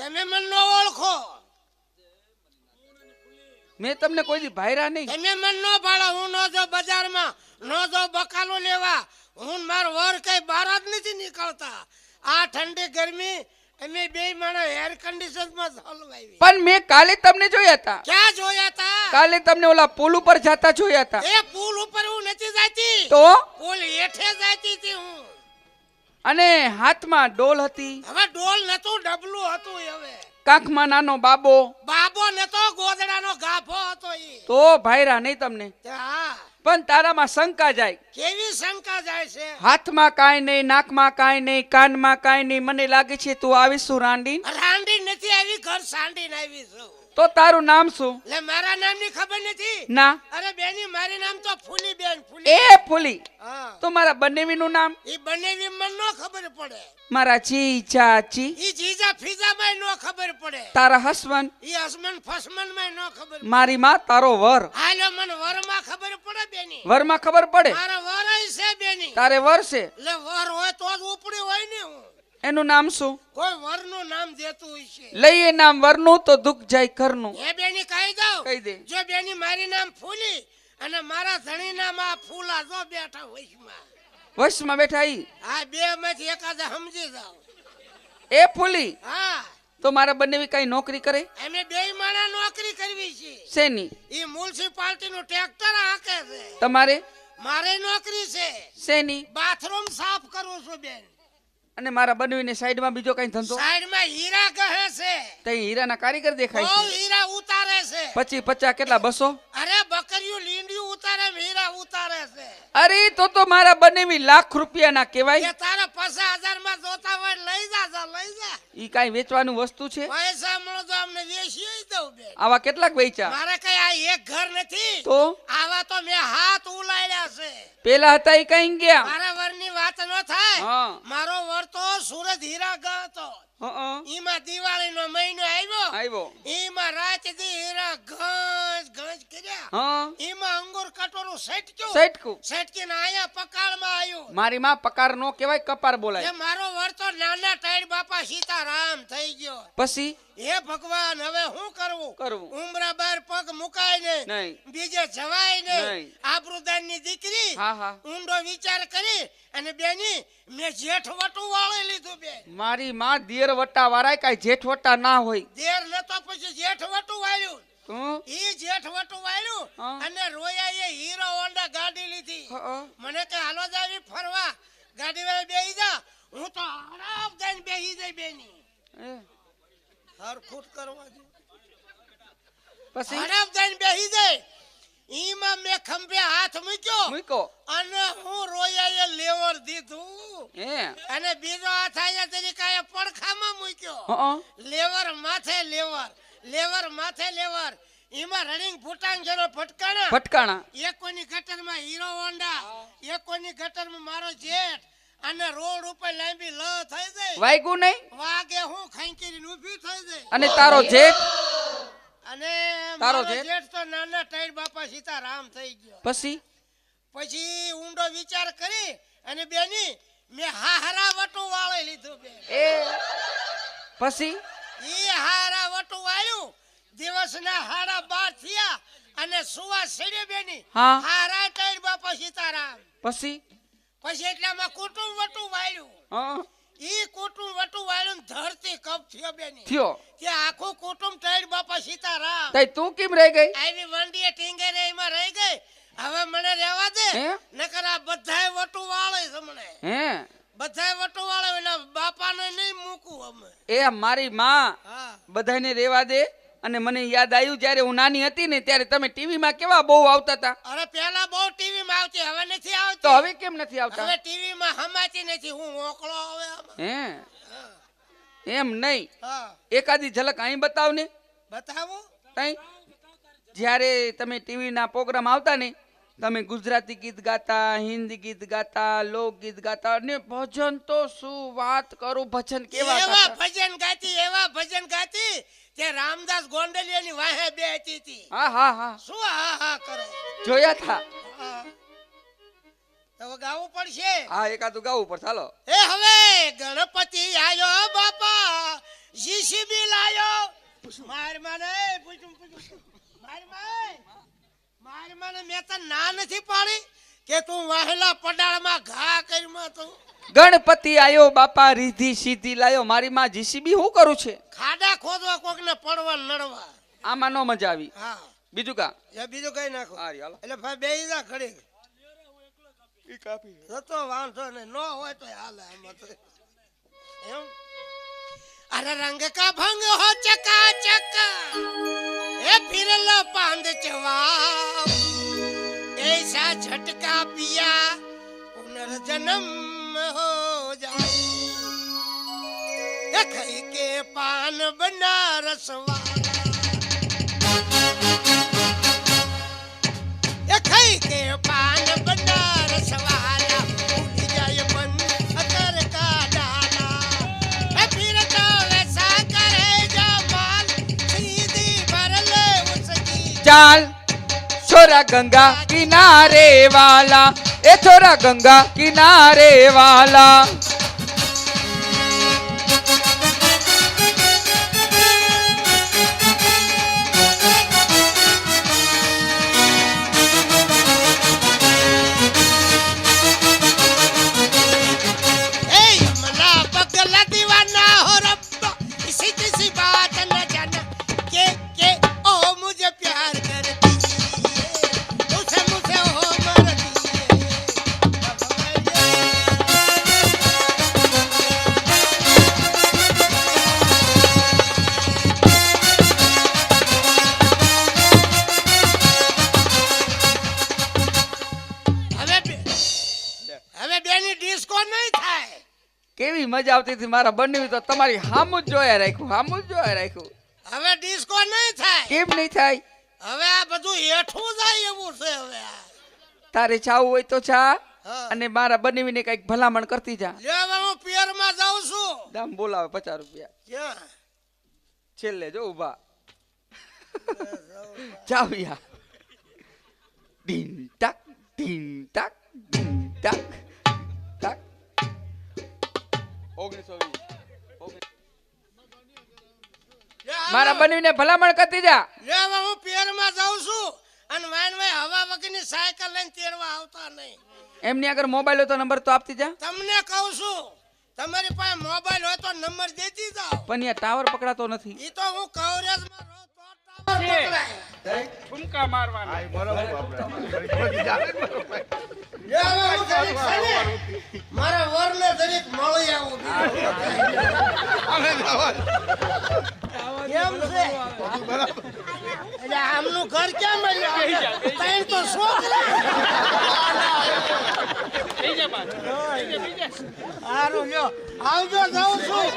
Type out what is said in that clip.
તમે મને ન ઓળખો. મેં તમને કોઈ દી ભાયરા નહીં. તમે મને ન ભાળો. હું નો જો બજારમાં નો જો બકાલો લેવા. હું માર વર કઈ બહાર જ નથી નીકળતા. આ ઠંડી ગરમી અમે બે માણસ એર કન્ડિશન માં હલવાવી. પણ મેં કાલે તમને જોયા હતા. ક્યાં જોયા તા? કાલે તમને ઓલા પુલ ઉપર જાતા જોયા હતા. એ પુલ ઉપર હું નથી જાતી. તો પુલ હેઠે જાતી હતી હું. અને હાથમાં ડોલ હતી. હવે ડોલ નતું, ડબલું હતું. હવે કાંખમાં નાનો બાબો. બાબો નતો, ગોદડાનો ગાફો હતો ઈ. તો ભાયરા નહીં તમને. હા. પણ તારામાં શંકા જાય. કેવી શંકા જાય છે? હાથમાં કાંઈ નહીં, નાકમાં કાંઈ નહીં, કાનમાં કાંઈ નહીં. મને લાગે છે તું આવીશું રાંડી. રાંડી નથી આવી, ઘર સાંડીને આવી છું. તો તારું નામ શું? લે મારા નામની ખબર નથી? ના. અરે બેની મારી નામ તો ફૂલી બેન. ફૂલી. એ ફૂલી. હા. તો મારા બંનેવીનું નામ? ઈ બંનેવી મને નો ખબર પડે. મારા ચાચી. ઈ જીજા ફીજા માં નો ખબર પડે. તારા હસબન્ડ? ઈ હસમન ફસમન માં નો ખબર પડે. મારી માં તારો વર. હાલો મને વરમાં ખબર પડે બેની. વરમાં ખબર પડે? મારા વર છે બેની. તારે વર છે? લે વર હોય તો જ ઉપડી હોય ને. હું એનું નામ શું? કોઈ વરનું નામ દેતું હોય છે. લઈએ નામ વરનું તો દુઃખ જાય ઘરનું. એ બેની કહી દઉં. કહી દે. જો બેની મારી નામ ફૂલી અને મારા ધણી નામ આ ફૂલા જો બેઠા વશમાં. વશમાં બેઠા ઈ? આ બે માંથી એકાદ સમજી જાવ. એ ફૂલી. હા. તો મારા બંને કઈ નોકરી કરે? અમે બે માણા નોકરી કરવી છે. શેની? ઈ મ્યુનિસિપાલિટી નું ટ્રેક્ટર હાકે છે. તમારે? મારે નોકરી છે. શેની? બાથરૂમ સાફ કરું છું બેન. અને મારા બંને સાઈડમાં બીજો કઈ ધંધો? સાઈડમાં હીરા ગહે છે. તે હીરાના કારીગર દેખાય બહુ છે. હીરા ઉતારે છે. 25 50 કેટલા? 200? અરે બકરીયું લીંડિયું ઉતારે, હીરા ઉતારે છે. અરે તો મારા બંને લાખ રૂપિયાના કહેવાય. કે તારા 50,000 માં જોતા હોય લઈ જા, લઈ જા. ઈ કઈ વેચવાનું વસ્તુ છે? પૈસા મળો તો અમને વેચી દઉં બેન. આવા કેટલાક વેચ્યા? મારે કઈ આ એક ઘર નથી. તો આવા તો મેં હાથ ઉલાડ્યા છે. પેલા હતા ઈ કઈ ગયા? મારા વરની વાત ન થાય. હા. મારો વર તો સુરત હીરા ગયો. ઈમાં દિવાળી નો મહિનો આવ્યો. ઈમાં રાત દી હીરા ઘંજ કર્યા. હા. ઈમાં અંગુર કટોરું સટકું. સટકીને આયા પકાળમાં આવ્યું. મારી માં પકાર નો કહેવાય, કપાર બોલાય. એ મારો વર તો નાના ટાઈડ બાપા સીતારામ થઈ ગયો. પછી હે ભગવાન, હવે શું કરવું? ઉમરા બાર પગ મુકાય નહીં, બીજે જવાય નહીં. નહીં. આબરૂદાન ની દીકરી. હા હા. ઊંડો વિચાર કરી અને બેની મેં જેઠવટું વાળી લીધું બેન. મારી માં દિયર વટા વાળાય કઈ જેઠવટા ના હોય. દેર નતો પછી જેઠવટું વાળ્યું. તું ઈ જેઠવટું વાળ્યું હા. અને રોયાએ હીરો હોન્ડા ગાડી લીધી. મને કે હાલો જાવી ફરવા. ગાડી વાળા બેહી જા. હું તો આરામ દઈને બેહી જઈ બેની. હરખુટ કરવા દે. પછી આરામ દઈને બેહી જઈ. ઈમાં મેં ખંભે હાથ મૂક્યો અને હું રોયાએ લેવર દીધું. અને બીજો હાથ આયા તેની કાયા પડખામાં મૂક્યો. લેવર માથે લેવર. ઈમાં રનિંગ ફૂટાંગ જેનો ફટકાણા. એક કોની ગટરમાં હીરો હોન્ડા, એક કોની ગટરમાં મારો જેઠ. અને રોડ ઉપર લાંબી લ થઈ જાય. વાગ્યું નહીં? વાગે હું ખંકીરીને ઊભી થઈ જાય. અને તારો જેઠ? અને તારો મારો જેઠ તો નાના ટાઈડ બાપા સીતારામ થઈ ગયો. પછી ઊંડો વિચાર કરી અને બેની મેં હારા વટું વાળી લીધું બેન. પછી ઈ હારા વટું વાળ્યું. દિવસના 12:30 થયા અને સુવા સડ્યો બેની. હારા ટાઈડ બાપા સીતારામ. પછી એટલામાં કુટુંબ વટું વાળ્યું. ઈ કુટુંબ વટું વાળ્યું ધરતી કપ થયો બેની. તે આખું કુટુંબ ટાઈડ બાપા સીતારામ. તું કેમ રહી ગઈ? આવી વંડીએ ટીંગેરે એમાં રહી ગઈ. હવે મને રહેવા દે, નકર આ બધાય વટું વાળે છે મને. બધાય વટું વાળે એના બાપાને નહીં મૂકું અમે. એ મારી માં બધાને રેવા દે. અને મને યાદ આવ્યું જ્યારે હું નાની હતી ને ત્યારે તમે ટીવી માં કેવા બહુ આવતા હતા. અરે પેલા બહુ ટીવી માં આવતી, હવે નથી આવતી. તો હવે કેમ નથી આવતા? હવે ટીવી માં હમાતી નથી. હું ઓકળો હવે એમ નહીં. એકાદી ઝલક અહીં બતાવ ને. બતાવું? જ્યારે તમે ટીવી ના પ્રોગ્રામ આવતા ને, તમે ગુજરાતી ગીત ગાતા, હિન્દી ગીત ગાતા, લોકગીત ગાતા અને ભજન તો શું વાત કરું. ભજન કેવા એવા ભજન ગાતી તે રામદાસ ગોંડલિયાની વાહે બેઠી હતી. હા. શું હા કરે? જોયા થા. હવે ગાવું પડશે. એકાદું ગાવું પડશે. ચાલો. હવે ગણપતિ આયો બાપા, જીસીબી લાયો માર મને માર મને મેં તો ના નથી પાડી કે તું વાહેલા પડાળમાં ઘા કરીમાં તું ગણપતિ આયો બાપા રીધી સીધી લાયો મારી માં જીસીબી શું કરું છે ખાડા ખોદવા કોકને પડવા નડવા આમાં નો મજા આવી હા બીજું કા બીજું કઈ નાખો હારી હાલો એટલે ભાઈ બેહી જા ખડી ઈ કાપી તો વાંધો ને ન હોય તો હાલે આમાં તો એમ અરે રંગ કા ભંગ હો ચકા ચકા એ ફિરલો પાંદ ચવા ऐसा झटका पिया पुनर्जन्म हो जाए खई के पान बनारस वाला खई के पान बनारस वाला उड़ जाए मन अतर का डाला फिर तो वैसा करे जमाल सीधी भर ले उसकी चाल छोरा गंगा किनारे वाला ए छोरा गंगा किनारे वाला કેવી મજા આવતી હતી મારા બંને તો તમારી હામું જ જોયા રાખ્યું હવે ડિસ્કો નહીં થાય કેમ નહીં થાય હવે આ બધું હેઠું જાય એવું છે હવે તારે ચાવું હોય તો ચા અને મારા બંને કઈક ભલામણ કરતી જા લે હવે હું પિયર માં જાઉં છું દામ બોલાવે 50 રૂપિયા ક્યાં છેલ્લે જો ઉભા ચાવ્યા ડીન ટક ડીન ટક ડીન ટક ટક 1920 મારા બનીને ભલામણ કરતી જા લે હવે હું પિયર માં જાઉં છું અને વાન ભાઈ હવા વગરની સાયકલ લઈને તેડવા આવતા નહીં એમની આગળ મોબાઈલ હોય તો નંબર તો આપતી જા તમને કહું છું તમારી પાસે મોબાઈલ હોય તો નંબર દેતી જાઓ પણ યા ટાવર પકડાતો નથી ઈ તો હું કવરેજ માં રહું તો ટાવર પકડાય ઠુમકા મારવાના આય બરોબર આપણે મારા વરને દરેક મળી આવું કેમ છે એટલે આમનું ઘર કેમ મળ્યું તૈન તો સારું લ્યો આવજો જાઉં છું